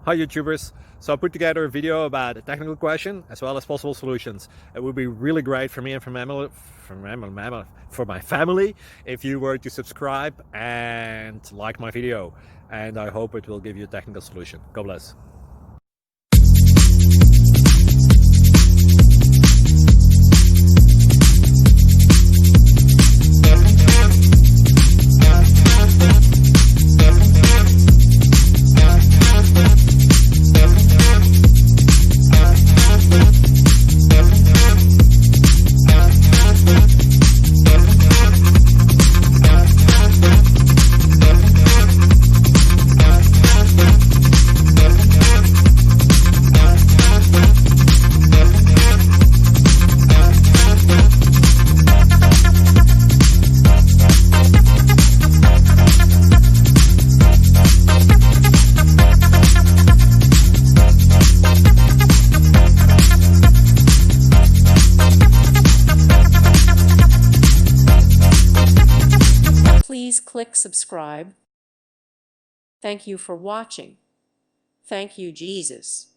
Hi YouTubers. So I put together a video about a technical question as well as possible solutions. It would be really great for me and for my family if you were to subscribe and like my video, and I hope it will give you a technical solution. God bless. Please click subscribe. Thank you for watching. Thank you, Jesus.